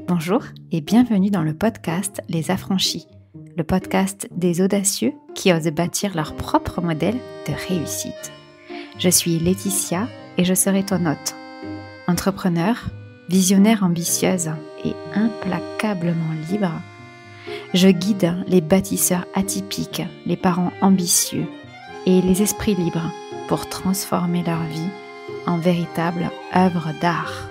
Bonjour et bienvenue dans le podcast Les Affranchis, le podcast des audacieux qui osent bâtir leur propre modèle de réussite. Je suis Laetitia et je serai ton hôte. Entrepreneur, visionnaire ambitieuse et implacablement libre, je guide les bâtisseurs atypiques, les parents ambitieux et les esprits libres pour transformer leur vie en véritable œuvre d'art.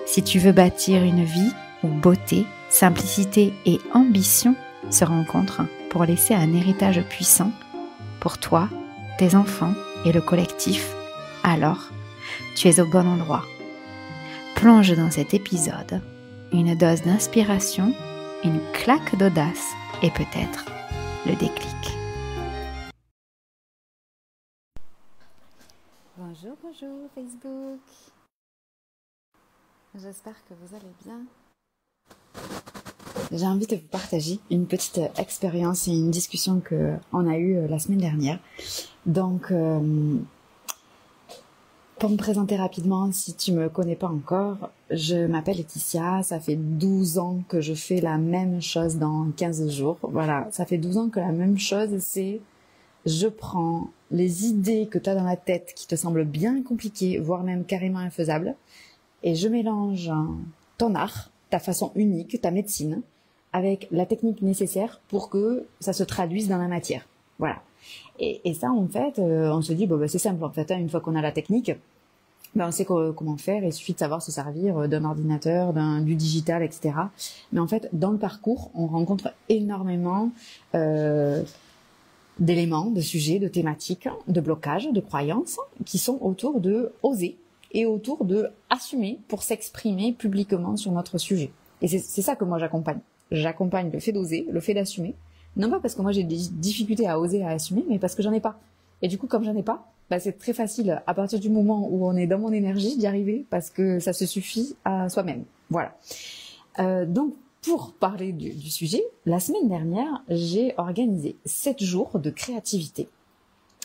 Si tu veux bâtir une vie où beauté, simplicité et ambition se rencontrent pour laisser un héritage puissant pour toi, tes enfants et le collectif, alors tu es au bon endroit. Plonge dans cet épisode une dose d'inspiration, une claque d'audace et peut-être le déclic. Bonjour Facebook. J'espère que vous allez bien. J'ai envie de vous partager une petite expérience et une discussion qu'on a eue la semaine dernière. Donc, pour me présenter rapidement, si tu me connais pas encore, je m'appelle Laetitia, ça fait 12 ans que je fais la même chose dans 15 jours. Voilà, ça fait 12 ans que la même chose, c'est je prends les idées que tu as dans la tête qui te semblent bien compliquées, voire même carrément infaisables, et je mélange ton art, ta façon unique, ta médecine, avec la technique nécessaire pour que ça se traduise dans la matière. Voilà. Et ça, en fait, on se dit, c'est simple, en fait, une fois qu'on a la technique, on sait comment faire, il suffit de savoir se servir d'un ordinateur, du digital, etc. Mais en fait, dans le parcours, on rencontre énormément d'éléments, de sujets, de thématiques, de blocages, de croyances qui sont autour de oser et autour de assumer pour s'exprimer publiquement sur notre sujet. Et c'est ça que moi j'accompagne. J'accompagne le fait d'oser, le fait d'assumer. Non pas parce que moi j'ai des difficultés à oser, à assumer, mais parce que j'en ai pas. Et du coup, comme j'en ai pas, c'est très facile à partir du moment où on est dans mon énergie d'y arriver parce que ça se suffit à soi-même. Voilà. Donc, pour parler du sujet, la semaine dernière, j'ai organisé 7 jours de créativité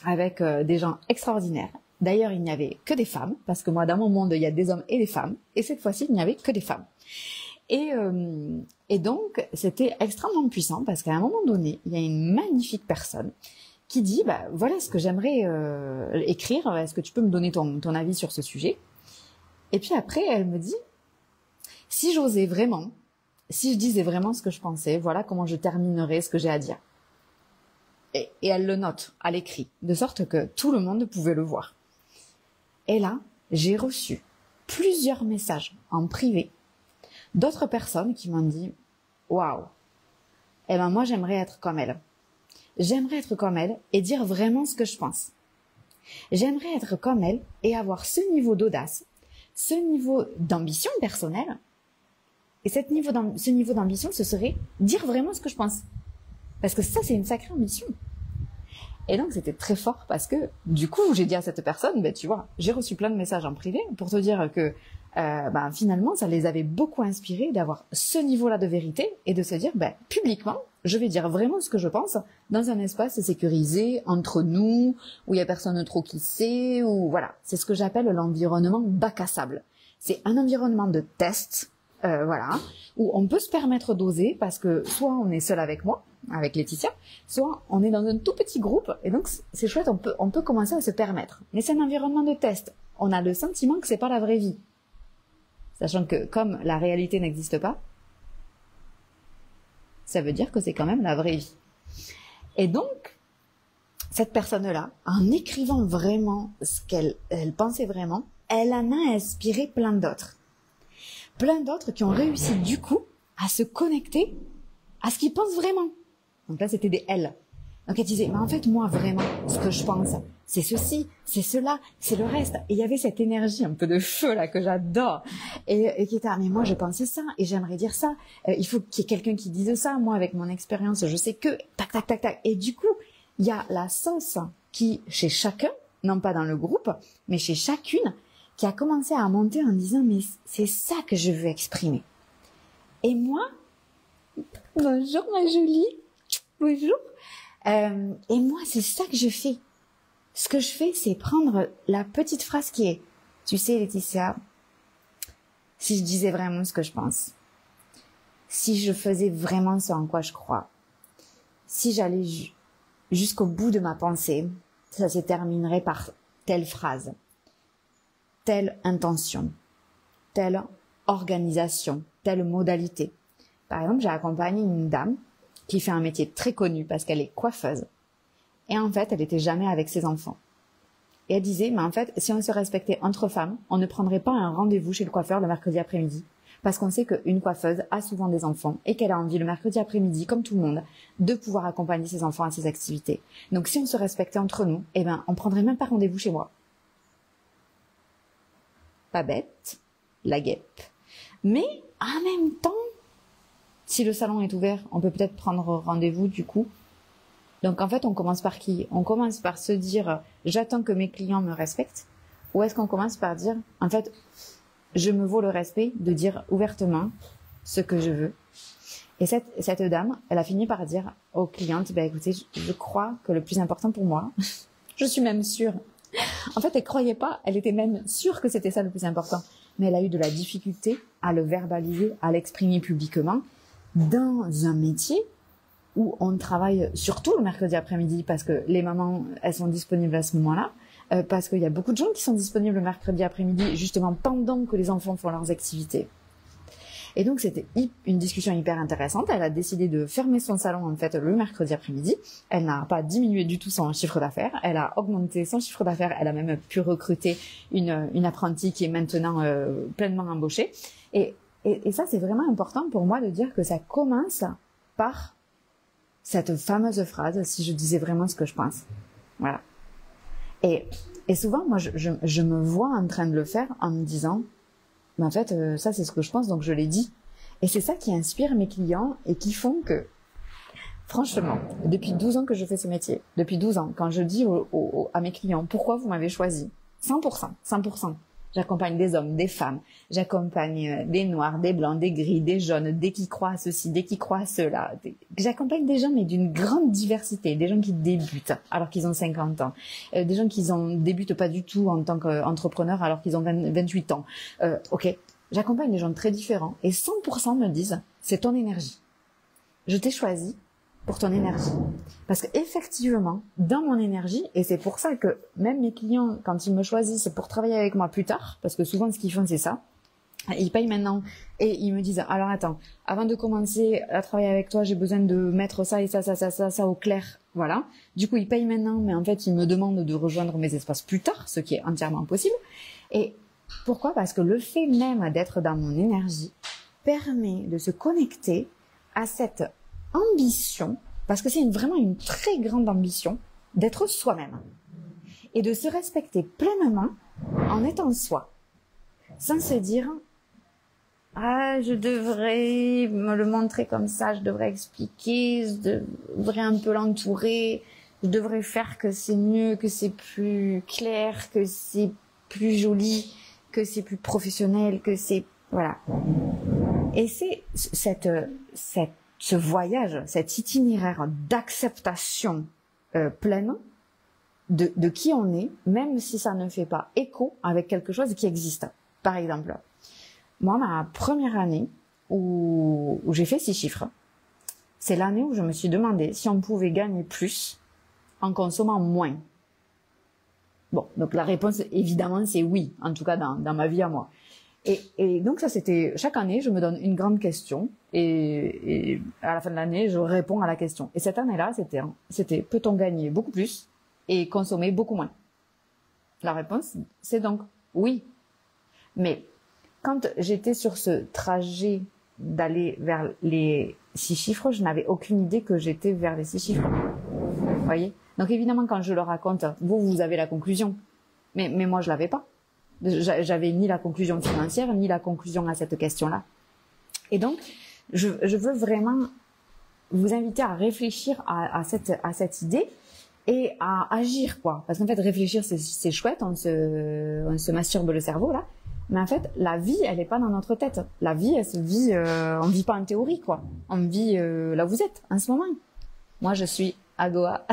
avec des gens extraordinaires. D'ailleurs, il n'y avait que des femmes, parce que moi, dans mon monde, il y a des hommes et des femmes, et cette fois-ci, il n'y avait que des femmes. Et donc, c'était extrêmement puissant, parce qu'à un moment donné, il y a une magnifique personne qui dit, voilà ce que j'aimerais écrire, est-ce que tu peux me donner ton avis sur ce sujet? Et puis après, elle me dit, si j'osais vraiment, si je disais vraiment ce que je pensais, voilà comment je terminerais ce que j'ai à dire. Et elle le note à l'écrit, de sorte que tout le monde pouvait le voir. Et là, j'ai reçu plusieurs messages en privé d'autres personnes qui m'ont dit « Waouh, moi j'aimerais être comme elle. J'aimerais être comme elle et dire vraiment ce que je pense. J'aimerais être comme elle et avoir ce niveau d'audace, ce niveau d'ambition personnelle. Et ce niveau d'ambition, ce serait dire vraiment ce que je pense. Parce que ça, c'est une sacrée ambition. » Et donc, c'était très fort parce que, du coup, j'ai dit à cette personne, tu vois, j'ai reçu plein de messages en privé pour te dire que, finalement, ça les avait beaucoup inspirés d'avoir ce niveau-là de vérité et de se dire, publiquement, je vais dire vraiment ce que je pense dans un espace sécurisé, entre nous, où il y a personne trop qui sait, ou voilà. C'est ce que j'appelle l'environnement bac à sable. C'est un environnement de test, où on peut se permettre d'oser parce que soit on est seul avec moi, avec Laetitia, soit on est dans un tout petit groupe et donc c'est chouette, on peut commencer à se permettre. Mais c'est un environnement de test. On a le sentiment que c'est pas la vraie vie. Sachant que comme la réalité n'existe pas, ça veut dire que c'est quand même la vraie vie. Et donc, cette personne-là, en écrivant vraiment ce qu'elle pensait vraiment, elle en a inspiré plein d'autres. Plein d'autres qui ont réussi du coup à se connecter à ce qu'ils pensent vraiment. Donc là, c'était des elles. Donc elle disait, mais en fait, moi, vraiment, ce que je pense, c'est ceci, c'est cela, c'est le reste. Et il y avait cette énergie un peu de feu, là, que j'adore. Et qui était, mais moi, je pensais ça, et j'aimerais dire ça. Il faut qu'il y ait quelqu'un qui dise ça. Moi, avec mon expérience, je sais que, tac, tac, tac, tac. Et du coup, il y a la sauce qui, chez chacun, non pas dans le groupe, mais chez chacune, qui a commencé à monter en disant, mais c'est ça que je veux exprimer. Et moi, bonjour ma jolie, bonjour. Et moi, c'est ça que je fais. Ce que je fais, c'est prendre la petite phrase qui est, tu sais Laetitia, si je disais vraiment ce que je pense, si je faisais vraiment ce en quoi je crois, si j'allais jusqu'au bout de ma pensée, ça se terminerait par telle phrase, telle intention, telle organisation, telle modalité. Par exemple, j'ai accompagné une dame qui fait un métier très connu parce qu'elle est coiffeuse. Et en fait, elle était jamais avec ses enfants. Et elle disait, mais en fait, si on se respectait entre femmes, on ne prendrait pas un rendez-vous chez le coiffeur le mercredi après-midi. Parce qu'on sait qu'une coiffeuse a souvent des enfants et qu'elle a envie le mercredi après-midi, comme tout le monde, de pouvoir accompagner ses enfants à ses activités. Donc si on se respectait entre nous, eh ben, on prendrait même pas rendez-vous chez moi. Pas bête, la guêpe. Mais, en même temps, si le salon est ouvert, on peut peut-être prendre rendez-vous du coup. Donc en fait, on commence par qui? On commence par se dire, j'attends que mes clients me respectent. Ou est-ce qu'on commence par dire, en fait, je me vaux le respect de dire ouvertement ce que je veux. Et cette dame, elle a fini par dire aux clientes, écoutez, je crois que le plus important pour moi, je suis même sûre. En fait, elle croyait pas, elle était même sûre que c'était ça le plus important. Mais elle a eu de la difficulté à le verbaliser, à l'exprimer publiquement dans un métier où on travaille surtout le mercredi après-midi parce que les mamans, elles sont disponibles à ce moment-là. Parce qu'il y a beaucoup de gens qui sont disponibles le mercredi après-midi, justement pendant que les enfants font leurs activités. Et donc c'était une discussion hyper intéressante. Elle a décidé de fermer son salon en fait le mercredi après-midi. Elle n'a pas diminué du tout son chiffre d'affaires. Elle a augmenté son chiffre d'affaires. Elle a même pu recruter une apprentie qui est maintenant pleinement embauchée. Et ça c'est vraiment important pour moi de dire que ça commence par cette fameuse phrase, si je disais vraiment ce que je pense. Voilà. Et souvent, moi, je me vois en train de le faire en me disant, mais en fait, ça, c'est ce que je pense, donc je l'ai dit. Et c'est ça qui inspire mes clients et qui font que, franchement, depuis 12 ans que je fais ce métier, depuis 12 ans, quand je dis à mes clients, pourquoi vous m'avez choisi? 100%. J'accompagne des hommes, des femmes, j'accompagne des noirs, des blancs, des gris, des jaunes, des qui croient à ceci, des qui croient à cela. J'accompagne des gens, mais d'une grande diversité, des gens qui débutent alors qu'ils ont 50 ans, des gens qui débutent pas du tout en tant qu'entrepreneurs alors qu'ils ont 28 ans. Ok, j'accompagne des gens très différents et 100% me disent, c'est ton énergie. Je t'ai choisi pour ton énergie. Parce que effectivement, dans mon énergie, et c'est pour ça que même mes clients, quand ils me choisissent pour travailler avec moi plus tard, parce que souvent ce qu'ils font c'est ça, ils payent maintenant et ils me disent, alors attends, avant de commencer à travailler avec toi, j'ai besoin de mettre ça et ça au clair, voilà. Du coup, ils payent maintenant, mais en fait, ils me demandent de rejoindre mes espaces plus tard, ce qui est entièrement possible. Et pourquoi? Parce que le fait même d'être dans mon énergie permet de se connecter à cette ambition, parce que c'est vraiment une très grande ambition, d'être soi-même et de se respecter pleinement en étant soi, sans se dire ah je devrais me le montrer comme ça, je devrais expliquer, je devrais un peu l'entourer, je devrais faire que c'est mieux, que c'est plus clair, que c'est plus joli, que c'est plus professionnel, que c'est voilà. Et c'est ce voyage, cet itinéraire d'acceptation pleine de qui on est, même si ça ne fait pas écho avec quelque chose qui existe. Par exemple, moi, ma première année où j'ai fait 6 chiffres, c'est l'année où je me suis demandé si on pouvait gagner plus en consommant moins. Bon, donc la réponse, évidemment, c'est oui, en tout cas dans ma vie à moi. Et donc ça, c'était chaque année, je me donne une grande question et à la fin de l'année, je réponds à la question. Et cette année-là, c'était peut-on gagner beaucoup plus et consommer beaucoup moins? La réponse, c'est donc oui. Mais quand j'étais sur ce trajet d'aller vers les 6 chiffres, je n'avais aucune idée que j'étais vers les 6 chiffres. Vous voyez? Donc évidemment, quand je le raconte, vous avez la conclusion. Mais moi, je l'avais pas. J'avais ni la conclusion financière, ni la conclusion à cette question-là. Et donc, je veux vraiment vous inviter à réfléchir à cette idée et à agir, quoi. Parce qu'en fait, réfléchir, c'est chouette, on se masturbe le cerveau, là. Mais en fait, la vie, elle est pas dans notre tête. La vie, elle se vit, on vit pas en théorie, quoi. On vit là où vous êtes, en ce moment. Moi, je suis à Goa.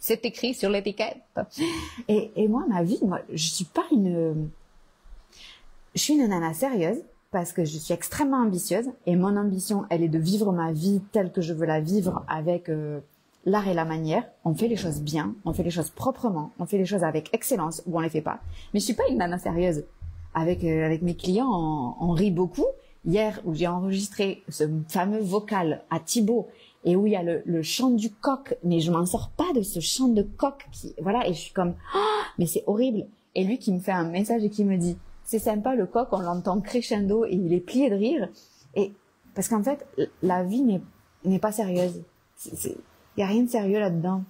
C'est écrit sur l'étiquette. Et moi, ma vie, je suis une nana sérieuse, parce que je suis extrêmement ambitieuse et mon ambition, elle est de vivre ma vie telle que je veux la vivre avec l'art et la manière. On fait les choses bien, on fait les choses proprement, on fait les choses avec excellence ou on les fait pas. Mais je suis pas une nana sérieuse. Avec mes clients, on rit beaucoup. Hier, où j'ai enregistré ce fameux vocal à Thibaut et où il y a le chant du coq, mais je m'en sors pas de ce chant de coq qui, voilà, et je suis comme, mais c'est horrible. Et lui qui me fait un message et qui me dit, c'est sympa le coq, on l'entend crescendo et il est plié de rire. Et parce qu'en fait, la vie n'est pas sérieuse. Il y a rien de sérieux là-dedans.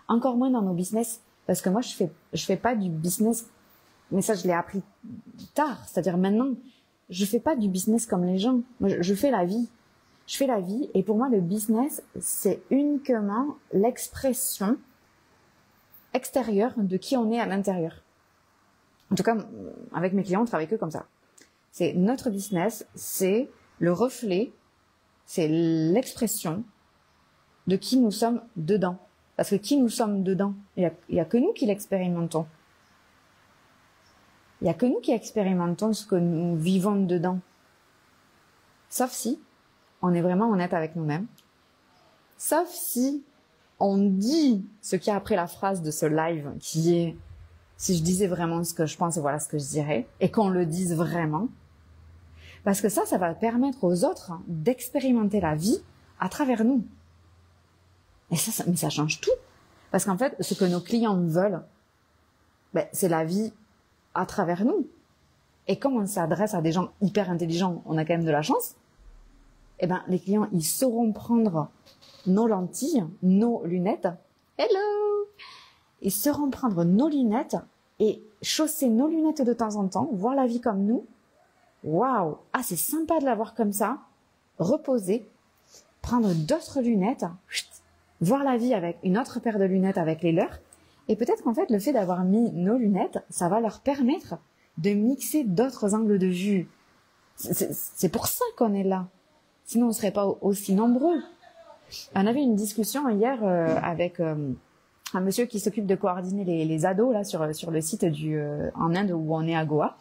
Encore moins dans nos business, parce que moi je fais pas du business. Mais ça, je l'ai appris tard. C'est-à-dire maintenant, je fais pas du business comme les gens. Moi, je fais la vie. Je fais la vie. Et pour moi, le business, c'est uniquement l'expression extérieure de qui on est à l'intérieur. En tout cas, avec mes clients, on travaille que comme ça. C'est notre business, c'est le reflet, c'est l'expression de qui nous sommes dedans. Parce que qui nous sommes dedans, il y a que nous qui l'expérimentons. Il y a que nous qui expérimentons ce que nous vivons dedans. Sauf si on est vraiment honnête avec nous-mêmes. Sauf si on dit ce qu'il y a après la phrase de ce live qui est si je disais vraiment ce que je pense, voilà ce que je dirais, et qu'on le dise vraiment. Parce que ça va permettre aux autres d'expérimenter la vie à travers nous. Et ça change tout. Parce qu'en fait, ce que nos clients veulent, c'est la vie à travers nous. Et comme on s'adresse à des gens hyper intelligents, on a quand même de la chance, les clients, ils sauront prendre nos lentilles, nos lunettes. Hello! Ils sauront prendre nos lunettes et chausser nos lunettes de temps en temps, voir la vie comme nous. Waouh! Ah, c'est sympa de la voir comme ça. Reposer, prendre d'autres lunettes, voir la vie avec une autre paire de lunettes avec les leurs. Et peut-être qu'en fait, le fait d'avoir mis nos lunettes, ça va leur permettre de mixer d'autres angles de vue. C'est pour ça qu'on est là. Sinon, on serait pas aussi nombreux. On avait une discussion hier avec un monsieur qui s'occupe de coordonner les ados là sur le site en Inde où on est à Goa.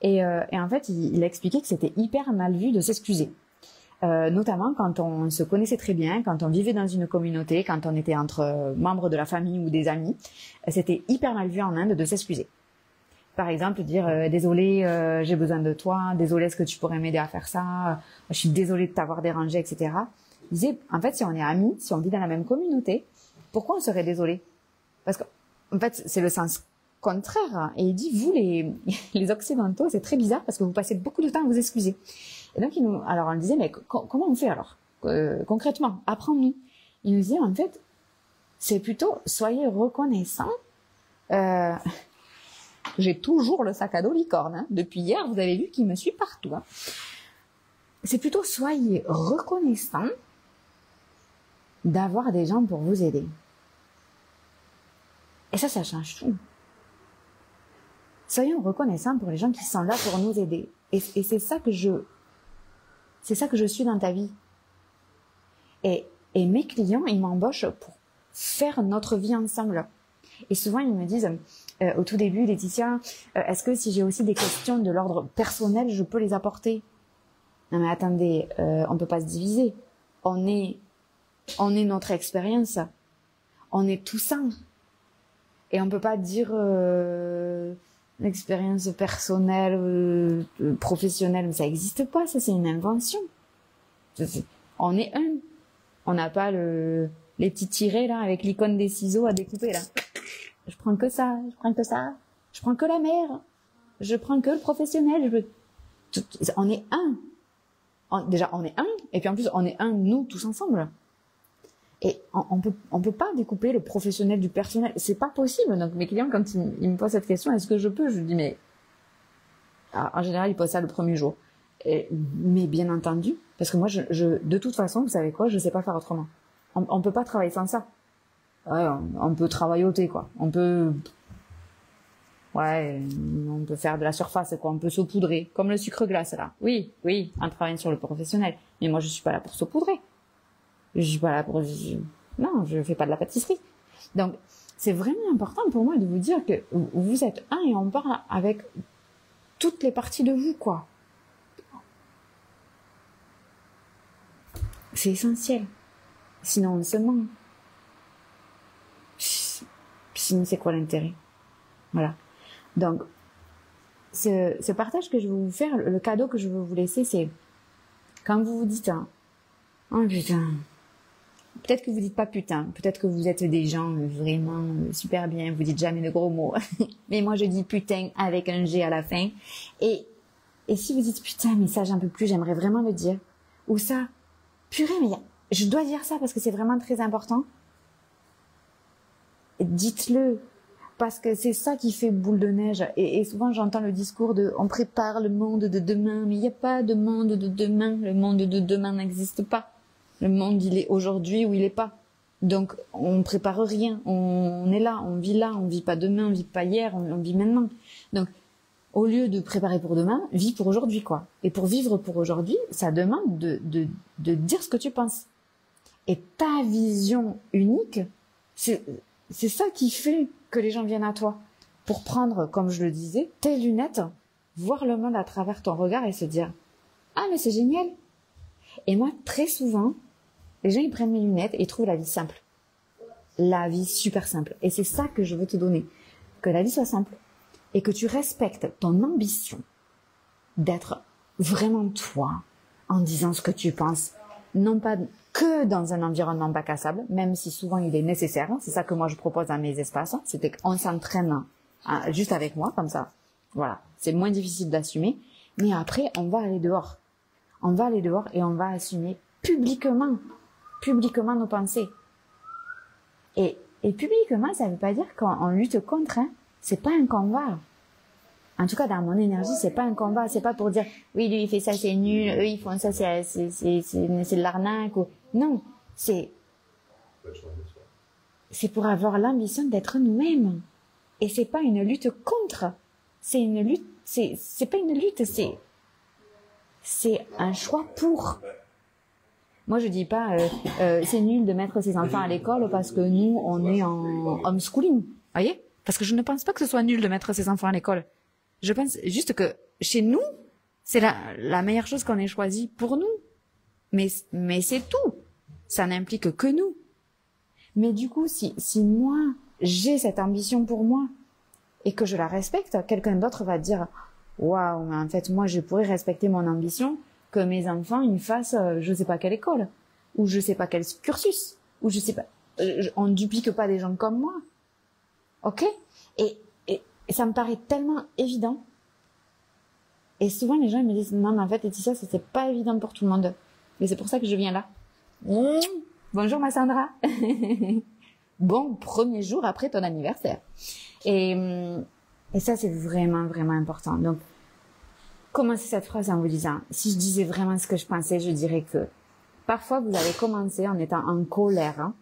Et en fait, il a expliqué que c'était hyper mal vu de s'excuser. Notamment quand on se connaissait très bien, quand on vivait dans une communauté, quand on était entre membres de la famille ou des amis, c'était hyper mal vu en Inde de s'excuser. Par exemple, dire désolé, j'ai besoin de toi, désolé, est-ce que tu pourrais m'aider à faire ça, je suis désolée de t'avoir dérangé, etc. Il disait, en fait, si on est amis, si on vit dans la même communauté, pourquoi on serait désolé? Parce qu'en fait, c'est le sens contraire. Et il dit, vous les occidentaux, c'est très bizarre parce que vous passez beaucoup de temps à vous excuser. Et donc, alors on lui disait, mais comment on fait alors concrètement, apprends-nous. Il nous disait, en fait, c'est plutôt, soyez reconnaissants. J'ai toujours le sac à dos licorne. Hein. Depuis hier, vous avez vu qu'il me suit partout. Hein. C'est plutôt, soyez reconnaissants d'avoir des gens pour vous aider. Et ça change tout. Soyons reconnaissants pour les gens qui sont là pour nous aider. Et c'est ça que je suis dans ta vie. Et mes clients, ils m'embauchent pour faire notre vie ensemble. Et souvent, ils me disent, au tout début, Laetitia, est-ce que si j'ai aussi des questions de l'ordre personnel, je peux les apporter? Non mais attendez, on peut pas se diviser. On est notre expérience. On est tout ça. Et on peut pas dire l'expérience personnelle, professionnelle, ça existe pas, ça c'est une invention. On est un. On n'a pas les petits tirets là avec l'icône des ciseaux à découper là. Je prends que ça, je prends que ça, je prends que la mère, je prends que le professionnel. On est un. Déjà on est un, et puis en plus on est un nous tous ensemble. Et on peut pas découper le professionnel du personnel, c'est pas possible. Donc mes clients, quand ils me posent cette question, est-ce que je peux, je dis mais en général ils posent ça le premier jour. Mais bien entendu, parce que moi je de toute façon, vous savez quoi, je sais pas faire autrement. On peut pas travailler sans ça. Ouais, on peut travailloter quoi. On peut faire de la surface quoi, on peut saupoudrer comme le sucre glace là. Oui, en travaillant sur le professionnel. Mais moi je suis pas là pour saupoudrer. Je suis pas là pour... Non, je fais pas de la pâtisserie. Donc, c'est vraiment important pour moi de vous dire que vous êtes un et on parle avec toutes les parties de vous, quoi. C'est essentiel. Sinon, on se ment. Sinon, c'est quoi l'intérêt? Voilà. Donc, ce partage que je veux vous faire, le cadeau que je veux vous laisser, c'est quand vous vous dites oh putain, peut-être que vous dites pas putain, peut-être que vous êtes des gens vraiment super bien, vous dites jamais de gros mots, mais moi je dis putain avec un G à la fin. Et si vous dites putain, mais ça j'en peux plus, j'aimerais vraiment le dire, ou ça, purée, mais je dois dire ça parce que c'est vraiment très important, dites-le. Parce que c'est ça qui fait boule de neige. Et souvent, j'entends le discours de « on prépare le monde de demain ». Mais il n'y a pas de monde de demain. Le monde de demain n'existe pas. Le monde, il est aujourd'hui ou il n'est pas. Donc, on prépare rien. On est là, on vit pas demain, on vit pas hier, on vit maintenant. Donc, au lieu de préparer pour demain, vis pour aujourd'hui, quoi. Et pour vivre pour aujourd'hui, ça demande de dire ce que tu penses. Et ta vision unique, c'est ça qui fait que les gens viennent à toi pour prendre, comme je le disais, tes lunettes, voir le monde à travers ton regard et se dire « Ah, mais c'est génial !» Et moi, très souvent, les gens, ils prennent mes lunettes et ils trouvent la vie simple. La vie super simple. Et c'est ça que je veux te donner. Que la vie soit simple et que tu respectes ton ambition d'être vraiment toi en disant ce que tu penses. Non pas que dans un environnement bac à sable, même si souvent il est nécessaire. C'est ça que moi je propose à mes espaces. C'était qu'on s'entraîne juste avec moi, comme ça. Voilà. C'est moins difficile d'assumer. Mais après, on va aller dehors. On va aller dehors et on va assumer publiquement nos pensées. Et publiquement, ça veut pas dire qu'on lutte contre, hein. C'est pas un combat. En tout cas, dans mon énergie, c'est pas un combat. C'est pas pour dire, oui, lui, il fait ça, c'est nul. Eux, ils font ça, c'est de l'arnaque. Ou... Non. C'est pour avoir l'ambition d'être nous-mêmes. Et c'est pas une lutte contre. C'est une lutte, c'est pas une lutte, c'est un choix pour. Moi, je dis pas, c'est nul de mettre ses enfants à l'école parce que nous, on est en homeschooling. Voyez? Parce que je ne pense pas que ce soit nul de mettre ses enfants à l'école. Je pense juste que chez nous, c'est la meilleure chose qu'on ait choisie pour nous. Mais c'est tout. Ça n'implique que nous. Mais du coup, si moi, j'ai cette ambition pour moi et que je la respecte, quelqu'un d'autre va dire « Waouh, mais en fait, moi, je pourrais respecter mon ambition que mes enfants, ils fassent je sais pas quelle école, ou je sais pas quel cursus, ou je sais pas... on ne duplique pas des gens comme moi. » Ok? Et ça me paraît tellement évident. Et souvent, les gens ils me disent, non, mais en fait, Laetitia, c'est pas évident pour tout le monde. Mais c'est pour ça que je viens là. Bonjour, ma Sandra. Bon, premier jour après ton anniversaire. Et ça, c'est vraiment, vraiment important. Donc, commencez cette phrase en vous disant, si je disais vraiment ce que je pensais, je dirais que parfois, vous allez commencer en étant en colère, hein,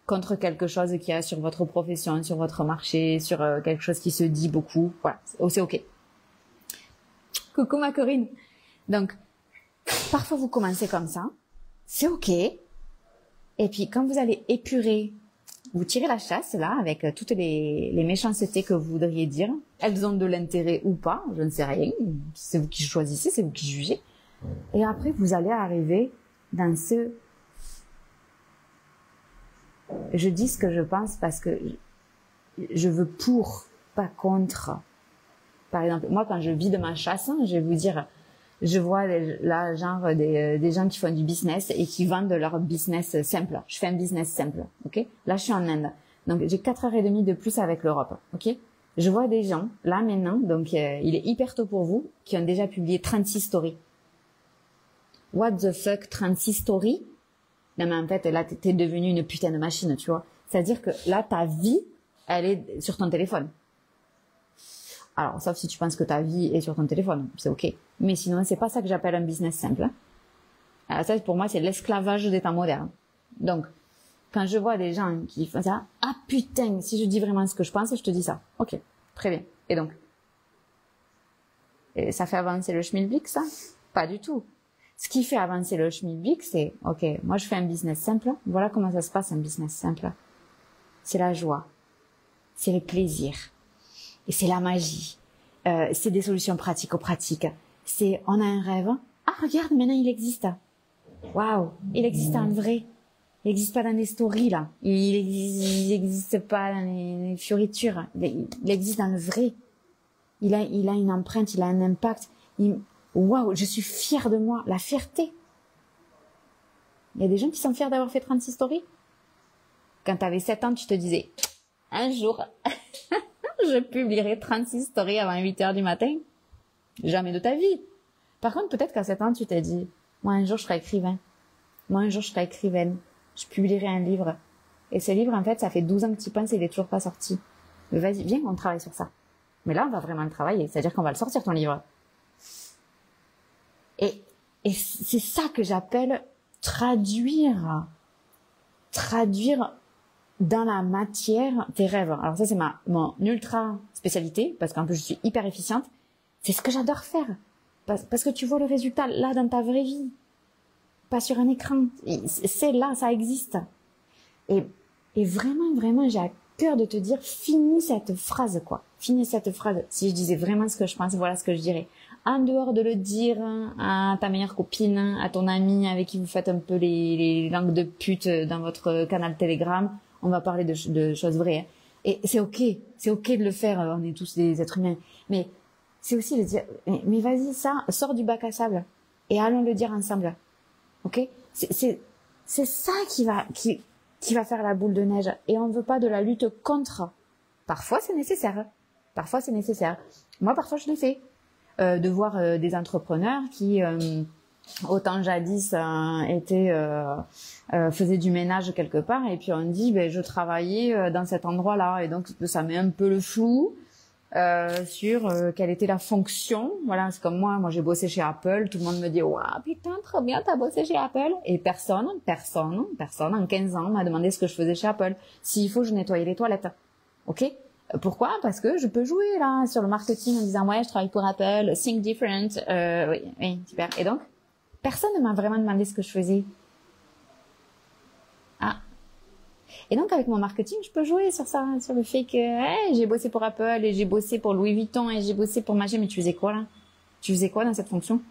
contre quelque chose qu'il y a sur votre profession, sur votre marché, sur quelque chose qui se dit beaucoup. Voilà, c'est ok. Coucou ma Corinne. Donc, parfois vous commencez comme ça, c'est ok. Et puis quand vous allez épurer, vous tirez la chasse là avec toutes les méchancetés que vous voudriez dire. Elles ont de l'intérêt ou pas, je ne sais rien. C'est vous qui choisissez, c'est vous qui jugez. Et après vous allez arriver dans ce... Je dis ce que je pense parce que je veux pour, pas contre. Par exemple, moi, quand je vide ma chasse, je vais vous dire, je vois là, genre, des gens qui font du business et qui vendent leur business simple. Je fais un business simple, ok? Là, je suis en Inde. Donc, j'ai 4h30 de plus avec l'Europe, ok? Je vois des gens, là, maintenant, donc, il est hyper tôt pour vous, qui ont déjà publié 36 stories. What the fuck, 36 stories? Non, mais en fait, là, t'es devenue une putain de machine, tu vois. C'est-à-dire que là, ta vie, elle est sur ton téléphone. Alors, sauf si tu penses que ta vie est sur ton téléphone, c'est ok. Mais sinon, c'est pas ça que j'appelle un business simple. Alors ça, pour moi, c'est l'esclavage des temps modernes. Donc, quand je vois des gens qui font ça, ah putain, si je dis vraiment ce que je pense, je te dis ça. Ok, très bien. Et donc, ça fait avancer le schmilblick, ça? Pas du tout. Ce qui fait avancer le schmilblick, c'est, ok, moi je fais un business simple, voilà comment ça se passe un business simple. C'est la joie, c'est le plaisir, et c'est la magie, c'est des solutions pratico-pratiques, c'est, on a un rêve, ah regarde, maintenant il existe. Waouh, il existe en vrai. Il n'existe pas dans les stories, là. Il n'existe pas dans les fioritures. Il existe dans le vrai. Il a une empreinte, il a un impact. Waouh, je suis fière de moi. La fierté. Il y a des gens qui sont fiers d'avoir fait 36 stories. Quand tu avais 7 ans, tu te disais, un jour, je publierai 36 stories avant 8 heures du matin. Jamais de ta vie. Par contre, peut-être qu'à 7 ans, tu t'es dit, moi, un jour, je serai écrivain. Moi, un jour, je serai écrivaine. Je publierai un livre. Et ce livre, en fait, ça fait 12 ans que tu penses et il est toujours pas sorti. Mais vas-y, viens, on travaille sur ça. Mais là, on va vraiment le travailler. C'est-à-dire qu'on va le sortir, ton livre. Et c'est ça que j'appelle traduire dans la matière tes rêves. Alors ça, c'est mon ultra spécialité, parce qu'en plus, je suis hyper efficiente. C'est ce que j'adore faire. Parce que tu vois le résultat là dans ta vraie vie. Pas sur un écran. C'est là, ça existe. Et vraiment, j'ai à cœur de te dire, finis cette phrase, quoi. Finis cette phrase. Si je disais vraiment ce que je pense, voilà ce que je dirais. En dehors de le dire à ta meilleure copine, à ton ami avec qui vous faites un peu les langues de pute dans votre canal Telegram, on va parler de choses vraies. Hein. Et c'est ok de le faire, on est tous des êtres humains. Mais c'est aussi de dire, mais vas-y, ça, sors du bac à sable et allons le dire ensemble. Ok? C'est ça qui va faire la boule de neige. Et on veut pas de la lutte contre. Parfois, c'est nécessaire. Moi, parfois, je l'ai fait. De voir des entrepreneurs qui, autant jadis, faisaient du ménage quelque part. Et puis, on dit, je travaillais dans cet endroit-là. Et donc, ça met un peu le flou. Sur quelle était la fonction. Voilà, c'est comme moi j'ai bossé chez Apple, tout le monde me dit waouh putain trop bien t'as bossé chez Apple, et personne en 15 ans m'a demandé ce que je faisais chez Apple. S'il faut, je nettoyais les toilettes. Ok? Pourquoi? Parce que je peux jouer là sur le marketing en disant ouais je travaille pour Apple, think different, oui super. Et donc personne ne m'a vraiment demandé ce que je faisais. Et donc, avec mon marketing, je peux jouer sur ça, sur le fait que j'ai bossé pour Apple et j'ai bossé pour Louis Vuitton et j'ai bossé pour Machin. Mais tu faisais quoi là? Tu faisais quoi dans cette fonction?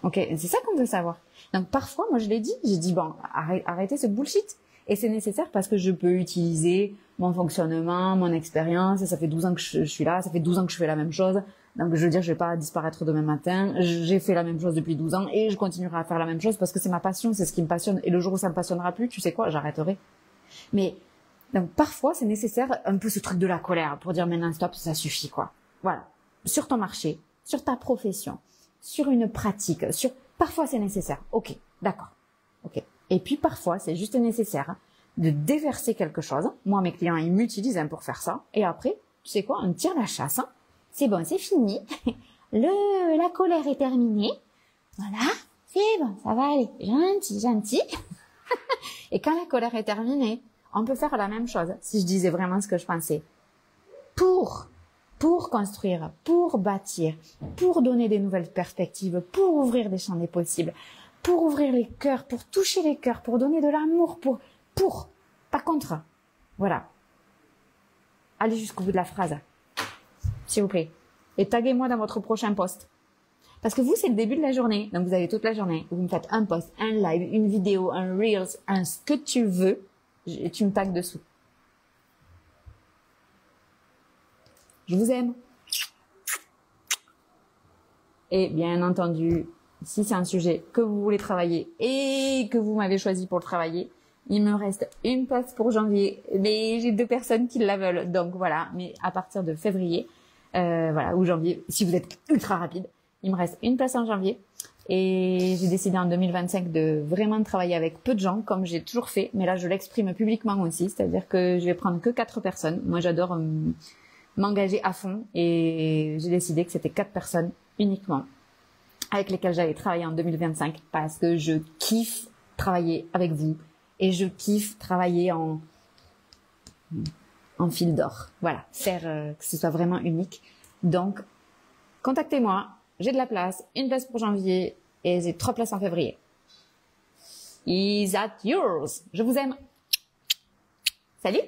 Ok, c'est ça qu'on veut savoir. Donc, parfois, moi, je l'ai dit, j'ai dit, bon, arrêtez ce bullshit. Et c'est nécessaire parce que je peux utiliser mon fonctionnement, mon expérience. Ça fait 12 ans que je suis là, ça fait 12 ans que je fais la même chose. Donc, je veux dire, je vais pas disparaître demain matin. J'ai fait la même chose depuis 12 ans et je continuerai à faire la même chose parce que c'est ma passion, c'est ce qui me passionne. Et le jour où ça me passionnera plus, tu sais quoi, j'arrêterai. Mais donc parfois c'est nécessaire un peu ce truc de la colère pour dire maintenant stop, ça suffit quoi. Voilà, sur ton marché, sur ta profession, sur une pratique, parfois c'est nécessaire. Ok, d'accord. Ok. Et puis parfois c'est juste nécessaire de déverser quelque chose. Moi mes clients ils m'utilisent pour faire ça. Et après tu sais quoi, on tire la chasse. C'est bon, c'est fini. La colère est terminée. Voilà, c'est bon, ça va aller. Gentil. Et quand la colère est terminée, on peut faire la même chose, si je disais vraiment ce que je pensais. Pour construire, pour bâtir, pour donner des nouvelles perspectives, pour ouvrir des champs des possibles, pour ouvrir les cœurs, pour toucher les cœurs, pour donner de l'amour, pas contre. Voilà. Allez jusqu'au bout de la phrase, s'il vous plaît. Et taguez-moi dans votre prochain post. Parce que vous, c'est le début de la journée. Donc, vous avez toute la journée. Vous me faites un post, un live, une vidéo, un Reels, ce que tu veux. Et tu me tagues dessous. Je vous aime. Et bien entendu, si c'est un sujet que vous voulez travailler et que vous m'avez choisi pour le travailler, il me reste une place pour janvier. Mais j'ai 2 personnes qui la veulent. Donc, voilà. Mais à partir de février, ou janvier, si vous êtes ultra rapide, il me reste une place en janvier et j'ai décidé en 2025 de vraiment travailler avec peu de gens comme j'ai toujours fait. Mais là, je l'exprime publiquement aussi, c'est-à-dire que je vais prendre que 4 personnes. Moi, j'adore m'engager à fond et j'ai décidé que c'était 4 personnes uniquement avec lesquelles j'allais travailler en 2025 parce que je kiffe travailler avec vous et je kiffe travailler en fil d'or. Voilà, faire que ce soit vraiment unique. Donc, contactez-moi. J'ai de la place, une place pour janvier et j'ai 3 places en février. Is that yours? Je vous aime. Salut!